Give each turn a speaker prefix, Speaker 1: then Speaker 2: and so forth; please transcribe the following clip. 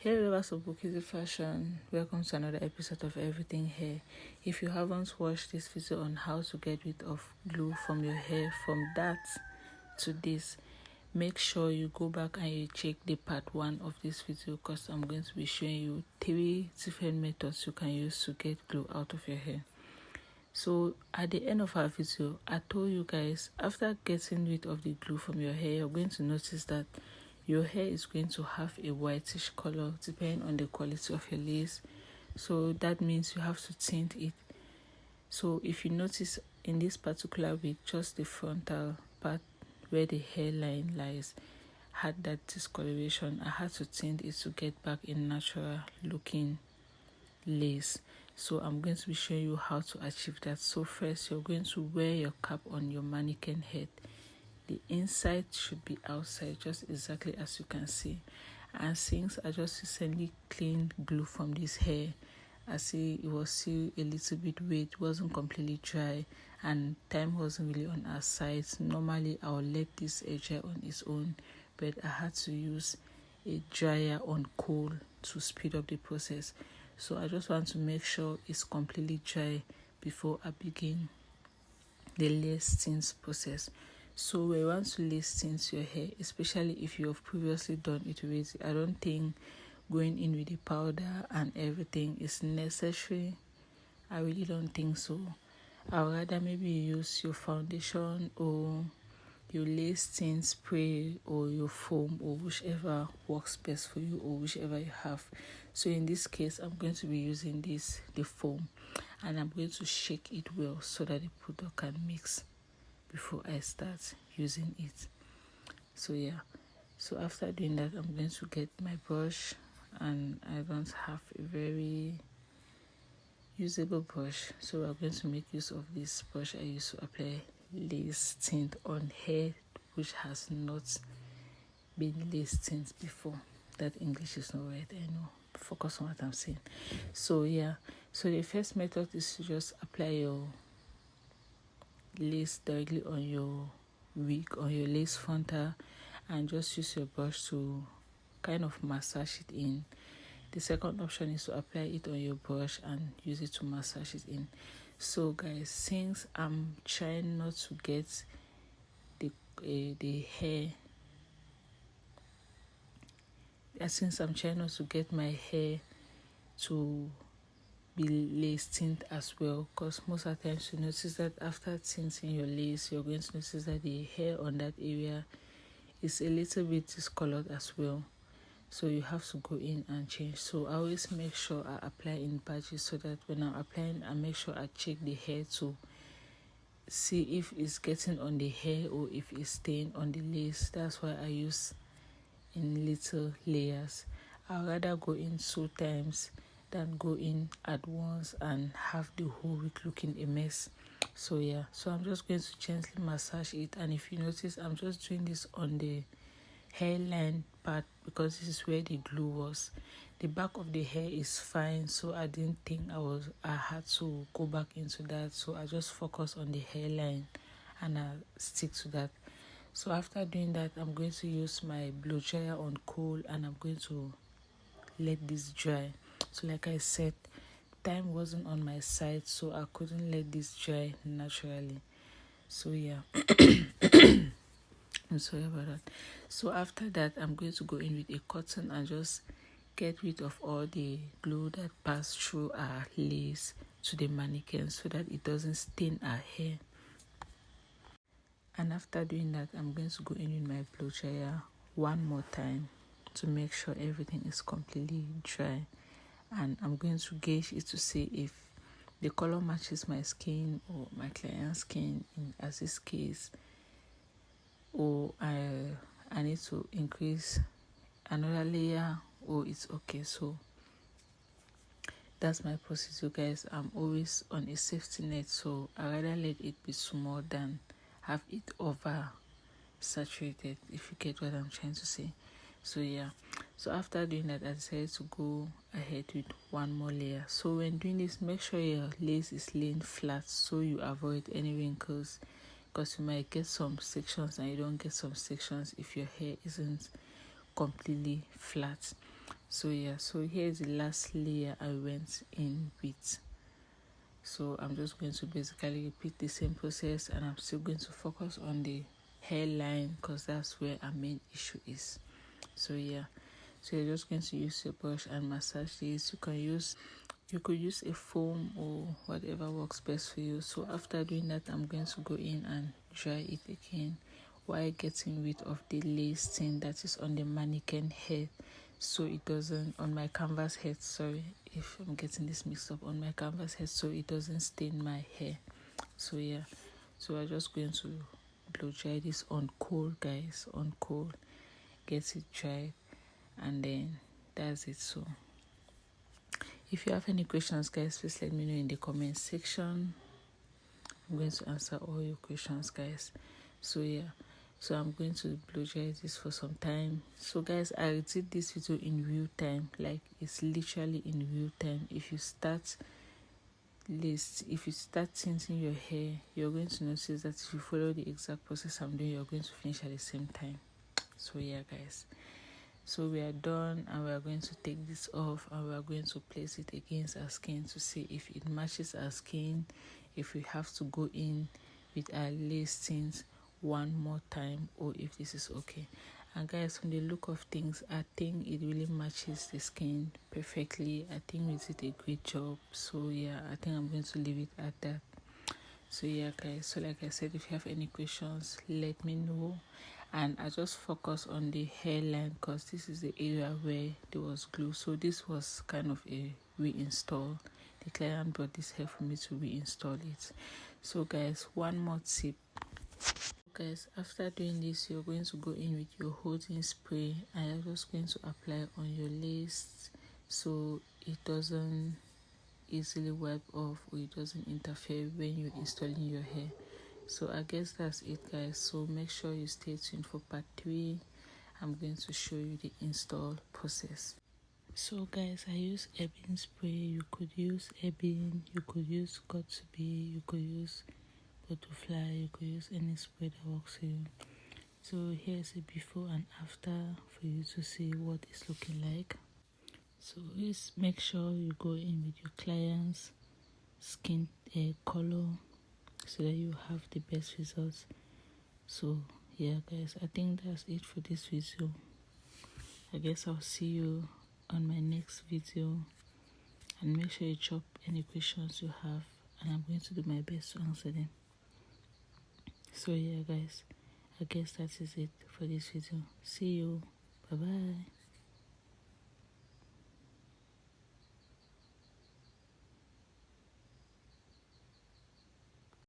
Speaker 1: Hey lovers of Bukisi Fashion, welcome to another episode of Everything Hair. If you haven't watched this video on how to get rid of glue from your hair from that to this, make sure you go back and you check the part 1 of this video because I'm going to be showing you 3 different methods you can use to get glue out of your hair. So at the end of our video, I told you guys after getting rid of the glue from your hair, you're going to notice that your hair is going to have a whitish color depending on the quality of your lace. So that means you have to tint it. So if you notice in this particular wig, just the frontal part where the hairline lies had that discoloration. I had to tint it to get back a natural looking lace. So I'm going to be showing you how to achieve that. So first, you're going to wear your cap on your mannequin head. The inside should be outside, just exactly as you can see. And since I just recently cleaned glue from this hair, I see it was still a little bit wet, it wasn't completely dry, and time wasn't really on our side. Normally I would let this dry on its own, but I had to use a dryer on coal to speed up the process. So I just want to make sure it's completely dry before I begin the lace tint process. So when you want to lace tint your hair, especially if you have previously done it already, I don't think going in with the powder and everything is necessary. I really don't think so. I would rather maybe use your foundation or your lace tint spray or your foam or whichever works best for you or whichever you have. So in this case, I'm going to be using the foam, and I'm going to shake it well so that the product can mix before I start using it. So yeah, so after doing that, I'm going to get my brush, and I don't have a very usable brush, so I'm going to make use of this brush I use to apply lace tint on hair which has not been lace tint before. That English is not right, I know. Focus on what I'm saying. So yeah, so the first method is to just apply your lace directly on your wig, on your lace frontal, and just use your brush to kind of massage it in. The second option is to apply it on your brush and use it to massage it in. So guys, since I'm trying not to get the hair, since I'm trying not to get my hair to be lace tint as well, because most of the times you notice that after tinting your lace, you're going to notice that the hair on that area is a little bit discolored as well. So you have to go in and change. So I always make sure I apply in batches so that when I'm applying, I make sure I check the hair to see if it's getting on the hair or if it's staying on the lace. That's why I use in little layers. I'd rather go in 2 times than go in at once and have the whole wig looking a mess. So yeah, so I'm just going to gently massage it, and if you notice, I'm just doing this on the hairline part because this is where the glue was. The back of the hair is fine, so I didn't think I had to go back into that, so I just focus on the hairline and I stick to that. So after doing that, I'm going to use my blow dryer on coal, and I'm going to let this dry. So like I said, time wasn't on my side, so I couldn't let this dry naturally. So yeah, I'm sorry about that. So after that, I'm going to go in with a cotton and just get rid of all the glue that passed through our lace to the mannequin so that it doesn't stain our hair. And after doing that, I'm going to go in with my blow dryer one more time to make sure everything is completely dry, and I'm going to gauge it to see if the color matches my skin or my client's skin as this case, or I need to increase another layer, or it's okay. So that's my procedure, guys. I'm always on a safety net, so I rather let it be small than have it over saturated, if you get what I'm trying to say. So yeah, so after doing that, I decided to go ahead with one more layer. So when doing this, make sure your lace is laying flat so you avoid any wrinkles, because you might get some sections and you don't get some sections if your hair isn't completely flat. So yeah, so here's the last layer I went in with. So I'm just going to basically repeat the same process, and I'm still going to focus on the hairline because that's where our main issue is. So yeah, so you're just going to use your brush and massage this. You could use a foam or whatever works best for you. So after doing that, I'm going to go in and dry it again while getting rid of the lace thing that is on the mannequin head, so it doesn't, on my canvas head, sorry if I'm getting this mixed up, on my canvas head, so it doesn't stain my hair. So yeah, so I'm just going to blow dry this on coal, guys, on coal, get it dried, and then that's it. So if you have any questions, guys, please let me know in the comment section. I'm going to answer all your questions, guys. So yeah, so I'm going to blow dry this for some time. So guys, I did this video in real time, like it's literally in real time. If you start tinting your hair, you're going to notice that if you follow the exact process I'm doing, you're going to finish at the same time. So yeah, guys, so we are done, and we are going to take this off, and we are going to place it against our skin to see if it matches our skin, if we have to go in with our lace tint one more time, or if this is okay. And guys, from the look of things, I think it really matches the skin perfectly. I think we did a great job. So yeah, I think I'm going to leave it at that. So yeah, guys, so like I said, if you have any questions, let me know. And I just focus on the hairline because this is the area where there was glue. So this was kind of a reinstall. The client brought this hair for me to reinstall it. So guys, one more tip. Guys, after doing this, you're going to go in with your holding spray, and you're just going to apply on your lace so it doesn't easily wipe off, or it doesn't interfere when you're installing your hair. So I guess that's it, guys. So make sure you stay tuned for part 3. I'm going to show you the install process. So guys, I use ebony spray. You could use ebony, you could use got to be, you could use butterfly, you could use any spray that works for you. So here's a before and after for you to see what it's looking like. So please make sure you go in with your client's skin color so that you have the best results. So yeah, guys, I think that's it for this video. I guess I'll see you on my next video, and make sure you drop any questions you have, and I'm going to do my best to answer them. So yeah, guys, I guess that is it for this video. See you. Bye bye.